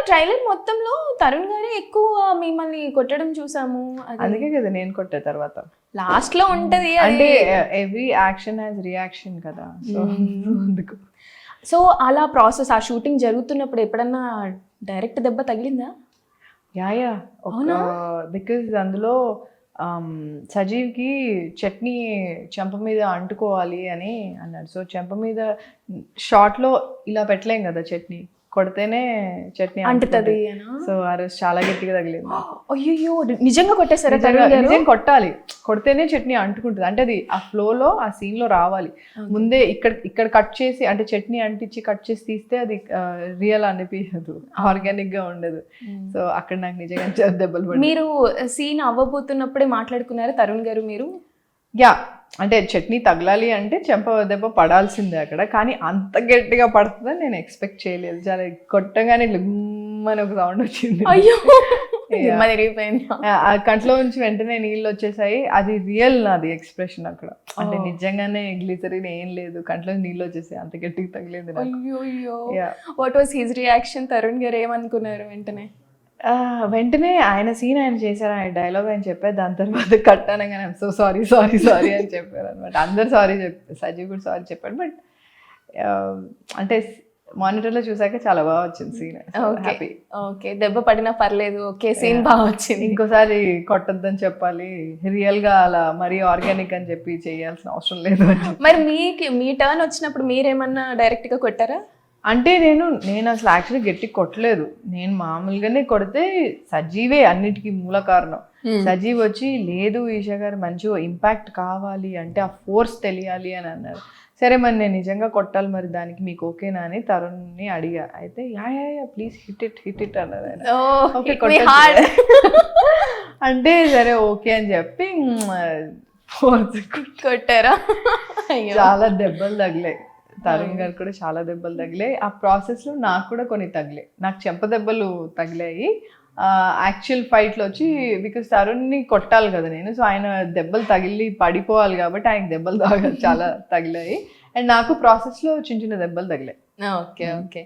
Trailer మొత్తంలో తరుణ్ గారే ఎక్కువ మిమ్మల్ని కొట్టడం చూసాము. అందుకే కదా నేను కొట్టే తర్వాత. లాస్ట్ లో ఉంటది అంటే ఎవ్రీ యాక్షన్ హ్యాస్ రియాక్షన్ కదా, సో అందుకు. సో అలా ప్రాసెస్ ఆ షూటింగ్ జరుగుతున్నప్పుడు ఎప్పుడన్నా డైరెక్ట్ దెబ్బ తగిలిందా? యా బికాజ్ అందులో సజీవ్కి చట్నీ చెంప మీద అంటుకోవాలి అని అన్నాడు. సో చెంప మీద షార్ట్లో ఇలా పెట్టలేం కదా, చట్నీ కొడితేనే చట్నీ అంటుతుంది. సో ఆ రోజు చాలా గట్టిగా తగిలింది. అయ్యో, నిజంగా కొట్టేశారా తరుణ్ గారు? నిజంగా కొట్టాలి, కొడితేనే చట్నీ అంటుకుంటుంది. అంటే అది ఆ ఫ్లోలో ఆ సీన్లో రావాలి. ముందే ఇక్కడ కట్ చేసి అంటే చట్నీ అంటించి కట్ చేసి తీస్తే అది రియల్ అనిపించదు, ఆర్గానిక్గా ఉండదు. సో అక్కడ నాకు నిజంగా దెబ్బలు పడి. మీరు సీన్ అవ్వబోతున్నప్పుడే మాట్లాడుకున్నారా తరుణ్ గారు మీరు? యా, అంటే చట్నీ తగలాలి అంటే చెంప దెబ్బ పడాల్సిందే అక్కడ, కానీ అంత గట్టిగా పడుతుందని నేను ఎక్స్పెక్ట్ చేయలేదు. చాలా కొట్టగానే అని ఒక సౌండ్ వచ్చింది. అయ్యో, ఆ కంట్లో నుంచి వెంటనే నీళ్ళు వచ్చేసాయి. అది రియల్ నాది ఎక్స్ప్రెషన్ అక్కడ. అంటే నిజంగానే గ్లిసరిన్ ఏం లేదు, కంట్లో నీళ్ళు వచ్చేసాయి, అంత గట్టిగా తగిలేదు. అయ్యో, what was his reaction? Tarun గారు ఏమనుకున్నారు వెంటనే? వెంటనే ఆయన సీన్ ఆయన చేశారు, ఆయన డైలాగ్ ఆయన చెప్పారు. దాని తర్వాత కట్ అనగానే సో సారీ అని చెప్పారు అనమాట. అందరు సారీ చెప్పారు, సజీవ్ కూడా సారీ చెప్పాడు. బట్ అంటే మానిటర్లో చూసాక చాలా బాగా వచ్చింది సీన్. హ్యాపీ. ఓకే, దెబ్బ పడినా పర్లేదు, ఓకే సీన్ బాగా వచ్చింది. ఇంకోసారి కొట్టొద్దని చెప్పాలి, రియల్గా అలా మరీ ఆర్గానిక్ అని చెప్పి చేయాల్సిన అవసరం లేదు. మరి మీ టర్న్ వచ్చినప్పుడు మీరేమన్నా డైరెక్ట్గా కొట్టారా? అంటే నేను అసలు యాక్చువల్లీ గట్టి కొట్టలేదు. నేను మామూలుగానే కొడితే సజీవే అన్నిటికీ మూల కారణం. సజీవ్ వచ్చి లేదు ఈషా గారు మంచిగా ఇంపాక్ట్ కావాలి అంటే ఆ ఫోర్స్ తెలియాలి అని అన్నారు. సరే మరి నేను నిజంగా కొట్టాలి, మరి దానికి మీకు ఓకేనా అని తరుణ్ని అడిగా. అయితే యా ప్లీజ్ హిట్ ఇట్ అన్నారు ఆయన. ఓకే అంటే సరే ఓకే అని చెప్పి ఫోర్స్ కొట్టారా? చాలా దెబ్బలు తగిలాయి తరుణ్ గారు కూడా, చాలా దెబ్బలు తగిలాయి. ఆ ప్రాసెస్లో నాకు కూడా కొన్ని తగిలాయి. నాకు చెంప దెబ్బలు తగిలాయి యాక్చువల్ ఫైట్లో వచ్చి. బికాస్ తరుణ్ని కొట్టాలి కదా నేను, సో ఆయన దెబ్బలు తగిలి పడిపోవాలి కాబట్టి ఆయనకి దెబ్బలు చాలా తగిలాయి. అండ్ నాకు ప్రాసెస్లో చిన్న చిన్న దెబ్బలు తగిలాయి. ఓకే.